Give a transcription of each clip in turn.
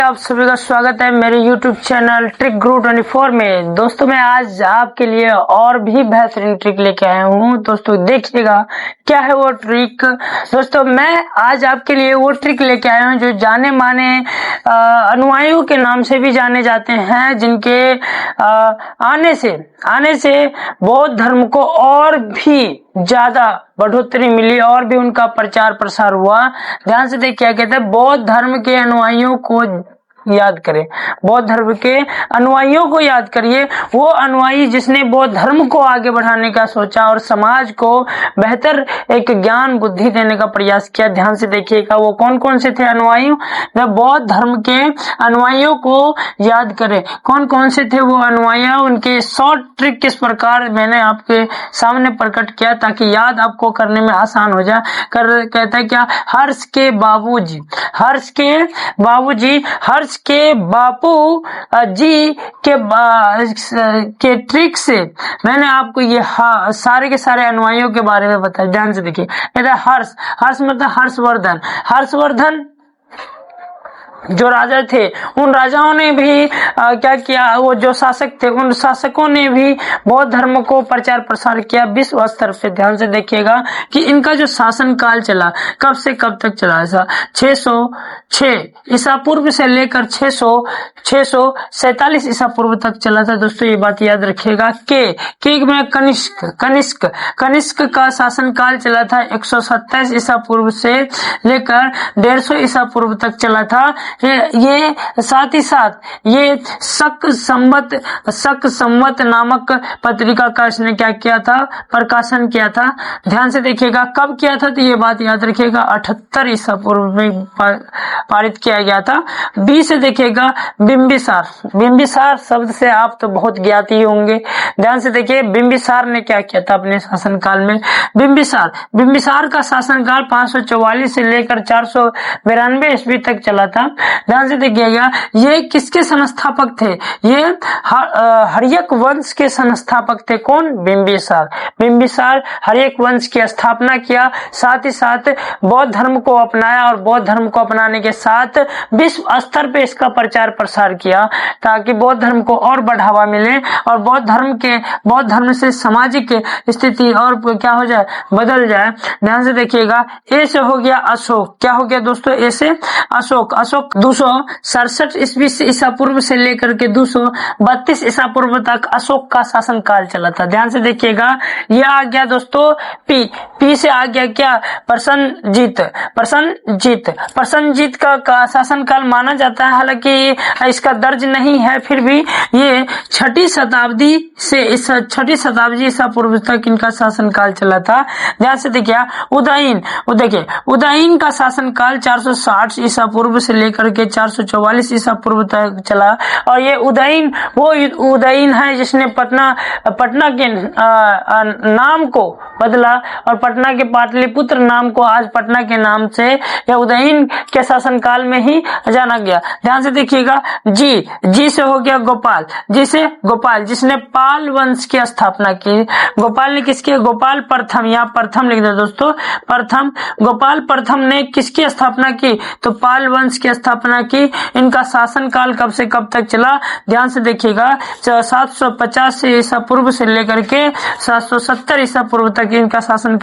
आप सभी का स्वागत है मेरे YouTube चैनल ट्रिक गुरु 24 में। दोस्तों मैं आज आपके लिए और भी बेहतरीन ट्रिक लेके आया हूँ। दोस्तों देखिएगा क्या है वो ट्रिक। दोस्तों मैं आज आपके लिए वो ट्रिक लेके आया हूँ जो जाने माने अनुयायियों के नाम से भी जाने जाते हैं, जिनके आने से बौद्ध धर्म को और भी ज्यादा बढ़ोतरी मिली और भी उनका प्रचार प्रसार हुआ। ध्यान से देखिए क्या कहते हैं, बौद्ध धर्म के अनुयायियों को याद करें, बौद्ध धर्म के अनुयायियों को याद करिए। वो अनुयायी जिसने बौद्ध धर्म को आगे बढ़ाने का सोचा और समाज को बेहतर एक ज्ञान बुद्धि देने का प्रयास किया। ध्यान से देखिएगा वो कौन कौन से थे अनुयायी। बौद्ध धर्म के अनुयायियों को याद करें, कौन कौन से थे वो अनुयायी। उनके शॉर्ट ट्रिक किस प्रकार मैंने आपके सामने प्रकट किया ताकि याद आपको करने में आसान हो जाए। कहता है क्या, हर्ष के बाबू के बापू जी के ट्रिक से मैंने आपको ये सारे के सारे अनुयायियों के बारे में बताया। ध्यान से देखिए, हर्ष मतलब हर्षवर्धन जो राजा थे, उन राजाओं ने भी क्या किया, वो जो शासक थे उन शासकों ने भी बौद्ध धर्म को प्रचार प्रसार किया विश्व स्तर पे। ध्यान से देखिएगा कि इनका जो शासन काल चला कब से कब तक चला, ऐसा 606 ईसा पूर्व से लेकर 647 ईसा पूर्व तक चला था। दोस्तों ये बात याद रखिएगा। के में कनिष्क का शासन काल चला था 127 ईसा पूर्व से लेकर 150 ईसा पूर्व तक चला था। ये साथ ही साथ ये शक संवत नामक पत्रिका का इसने क्या किया था, प्रकाशन किया था। ध्यान से देखिएगा कब किया था, तो ये बात याद रखिएगा 78 ईसा पूर्व में पारित किया गया था। बी से देखिएगा बिंबिसार शब्द से आप तो बहुत ज्ञात ही होंगे। ध्यान से देखिए बिंबिसार ने क्या किया था अपने शासनकाल में। बिंबिसार का शासनकाल 544 से लेकर 492 ईस्वी तक चला था। ध्यान से देखिएगा ये किसके संस्थापक थे, ये हर्यक वंश के संस्थापक थे। कौन? बिंबिसार हर्यक वंश की स्थापना किया, साथ ही साथ बौद्ध धर्म को अपनाया और बौद्ध धर्म को अपनाने के साथ विश्व स्तर पे इसका प्रचार प्रसार किया ताकि बौद्ध धर्म को और बढ़ावा मिले और बौद्ध धर्म से सामाजिक स्थिति और क्या हो जाए, बदल जाए। ध्यान से देखिएगा ए से हो गया अशोक। क्या हो गया दोस्तों? ए से अशोक 267 ईस्वी ईसा पूर्व से लेकर के 232 ईसा पूर्व तक अशोक का शासन काल चला था। ध्यान से देखिएगा यह आ गया दोस्तों पी से आ गया क्या, प्रसन्नजीत का शासन काल माना जाता है। हालांकि इसका दर्ज नहीं है, फिर भी ये 6ठी शताब्दी ईसा पूर्व तक इनका शासन काल चला था। ध्यान से देखिए उदयन का शासन काल 460 ईसा पूर्व से लेकर के 444 ईसा पूर्व तक चला। और ये उदयन है जिसने पटना के नाम को बदला और पटना के पाटलिपुत्र नाम को आज पटना के नाम से यह उदयन के शासन काल में ही जाना गया। ध्यान से देखिएगा जी से हो गया गोपाल जिसने पाल वंश की स्थापना की। गोपाल ने किसकी? गोपाल प्रथम, यहाँ प्रथम लिख दो दोस्तों, गोपाल प्रथम ने किसकी स्थापना की? तो पाल वंश की स्थापना की। इनका शासन काल कब से कब तक चला? ध्यान से देखिएगा 750 ईसा पूर्व से लेकर के 770 ईसा पूर्व तक इनका शासन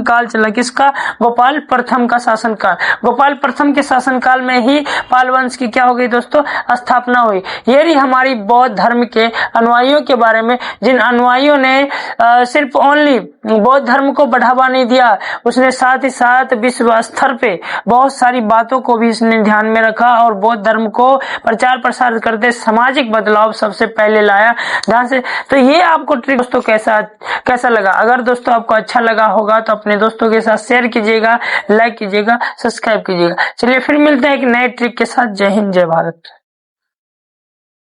काल चला। किसका? गोपाल प्रथम का शासन काल। गोपाल प्रथम के शासन काल में ही पाल वंश की क्या हो गई दोस्तों, स्थापना हुई। ये रही हमारी बौद्ध धर्म के अनुयायियों के बारे में, जिन अनुयायियों ने सिर्फ ओनली बौद्ध धर्म को बढ़ावा नहीं दिया, उसने साथ ही साथ विश्व स्तर पे बहुत सारी बातों को भी इसने ध्यान में रखा और बौद्ध धर्म को प्रचार प्रसार करते सामाजिक बदलाव सबसे पहले लाया। ध्यान से तो ये आपको ट्रिक दोस्तों कैसा लगा? अगर दोस्तों आपको अच्छा लगा होगा तो अपने दोस्तों के साथ शेयर कीजिएगा, लाइक कीजिएगा, सब्सक्राइब कीजिएगा। चलिए फिर मिलते हैं एक नए ट्रिक के साथ। जय हिंद, जय भारत।